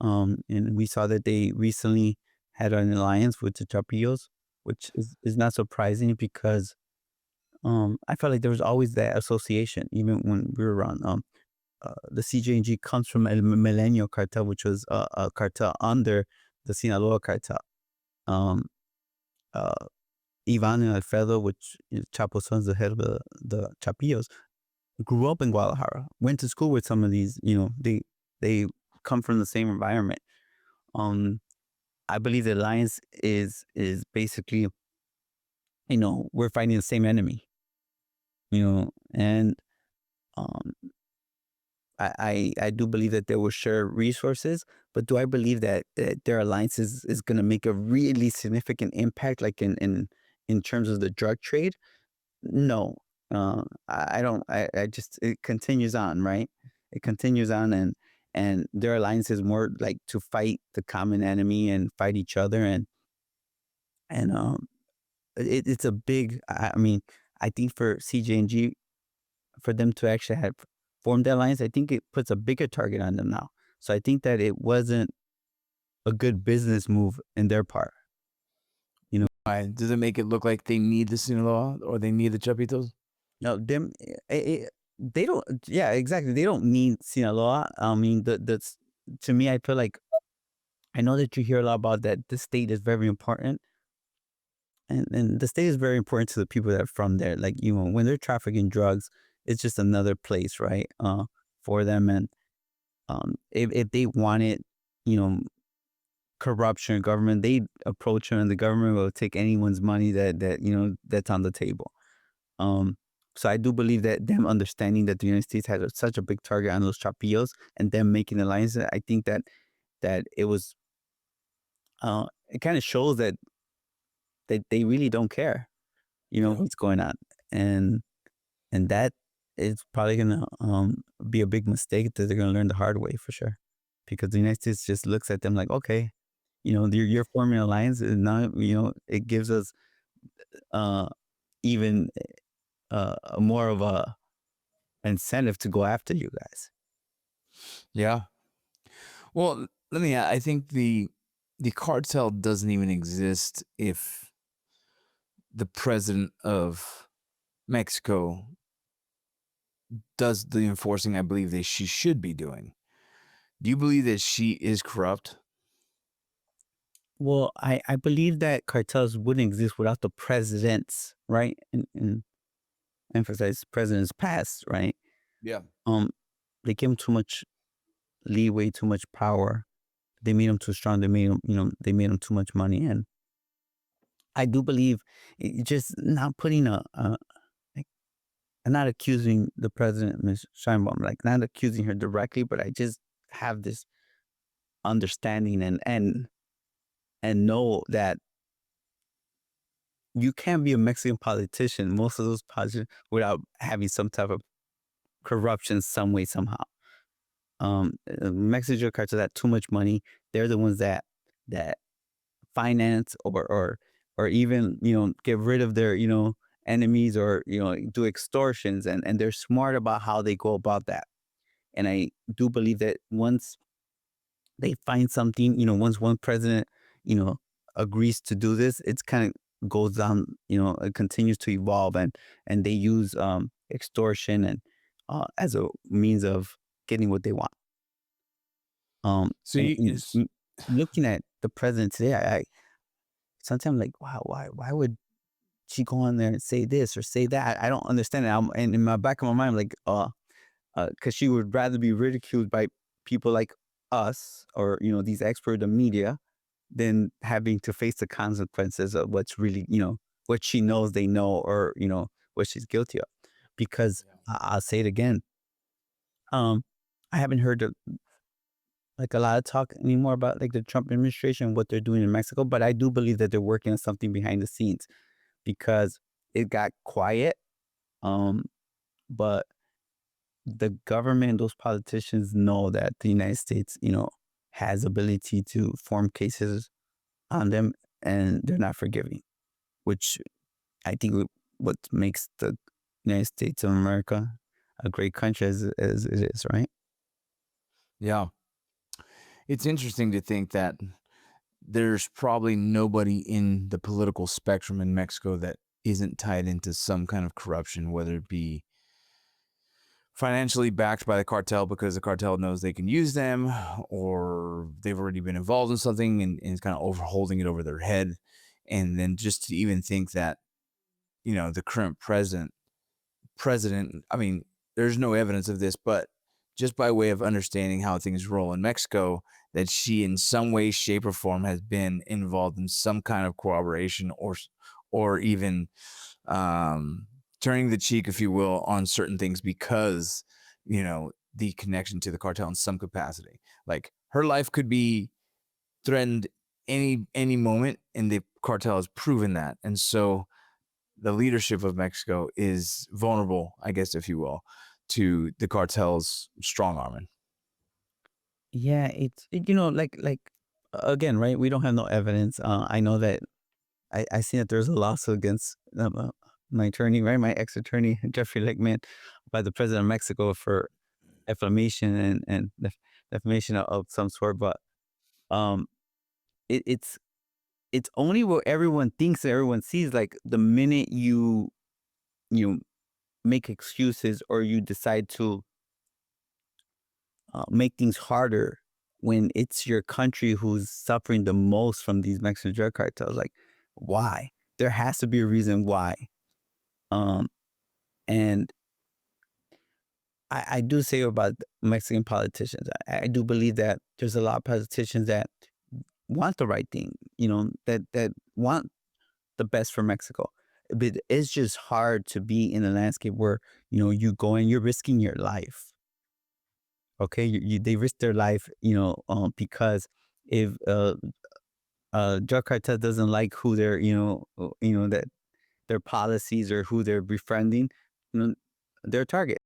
And we saw that they recently had an alliance with the Chapitos, which is not surprising because I felt like there was always that association, even when we were around. The CJNG comes from El Millennial Cartel, which was a cartel under the Sinaloa Cartel. Um, uh, Ivan and Alfredo, which is Chapo's sons, the head of the Chapillos, grew up in Guadalajara, went to school with some of these, they come from the same environment. Um, I believe the alliance is basically, we're fighting the same enemy, and um, I do believe that they will share resources, but do I believe that their alliance is going to make a really significant impact, like in terms of the drug trade? No, I don't. I just it continues on, right? It continues on, and their alliance is more like to fight the common enemy and fight each other, and it's a big. I mean, I think for CJNG, for them to actually have formed that alliance, I think it puts a bigger target on them now. So I think that it wasn't a good business move in their part. Why? Does it make it look like they need the Sinaloa or they need the Chapitos? No, they don't. Yeah, exactly. They don't need Sinaloa. I mean, to me, I feel like I know that you hear a lot about that. The state is very important, and the state is very important to the people that are from there. Like when they're trafficking drugs, it's just another place, right? For them, and if they wanted, you know, corruption, government, they approach them, and the government will take anyone's money that's on the table. Um, so I do believe that them understanding that the United States had such a big target on those Chapillos and them making alliances, I think that it was it kind of shows that they really don't care, Yeah. what's going on, and that is probably gonna be a big mistake that they're gonna learn the hard way for sure, because the United States just looks at them like, okay, you're forming an alliance, and now it gives us uh even more of a incentive to go after you guys. Yeah. Well, I think the cartel doesn't even exist if the president of Mexico does the enforcing I believe that she should be doing. Do you believe that she is corrupt? Well, I believe that cartels wouldn't exist without the presidents, right? And emphasize presidents past, right? Yeah. Um, they give them too much leeway, too much power. They made them too strong. They made them too much money. And I do believe just not putting like, I'm not accusing the president, Ms. Scheinbaum, like not accusing her directly, but I just have this understanding and know that you can't be a Mexican politician, most of those politicians, without having some type of corruption some way, somehow. Mexican cartels have too much money. They're the ones that finance or even, get rid of their, enemies, or, do extortions, and they're smart about how they go about that. And I do believe that once they find something, once one president, you know, agrees to do this, it's kind of goes down, it continues to evolve, and they use extortion and as a means of getting what they want. So Looking at the president today, I sometimes like, wow, why would she go on there and say this or say that? I don't understand it. And in my back of my mind, I'm like, because she would rather be ridiculed by people like us, or these experts, the media, than having to face the consequences of what's really, what she knows they know, or what she's guilty of. Because I'll say it again, I haven't heard like a lot of talk anymore about like the Trump administration, what they're doing in Mexico, but I do believe that they're working on something behind the scenes, because it got quiet. Um, but the government, those politicians know that the United States, has ability to form cases on them, and they're not forgiving, which I think what makes the United States of America a great country as it is, right? yeah. It's interesting to think that there's probably nobody in the political spectrum in Mexico that isn't tied into some kind of corruption, whether it be financially backed by the cartel because the cartel knows they can use them, or they've already been involved in something and kind of overholding it over their head. And then just to even think that, the current president, I mean, there's no evidence of this, but just by way of understanding how things roll in Mexico, that she in some way, shape, or form has been involved in some kind of corroboration or even um, turning the cheek, if you will, on certain things because the connection to the cartel in some capacity. Like her life could be threatened any moment, and the cartel has proven that, and so the leadership of Mexico is vulnerable, I guess, if you will, to the cartel's strong arming. Yeah, like again, right? We don't have no evidence. I know that I seen that there's a lawsuit against my attorney, right? My ex-attorney, Jeffrey Legman, by the president of Mexico for defamation and defamation of some sort. But um, it's only what everyone thinks and everyone sees. Like the minute you make excuses or you decide to make things harder when it's your country who's suffering the most from these Mexican drug cartels. Like, why? There has to be a reason why. Um, and I do say about Mexican politicians, I do believe that there's a lot of politicians that want the right thing, that want the best for Mexico. But it's just hard to be in a landscape where, you go and you're risking your life. Okay. They risk their life, because if drug cartel doesn't like who they're, that their policies or who they're befriending, you know, they're a target.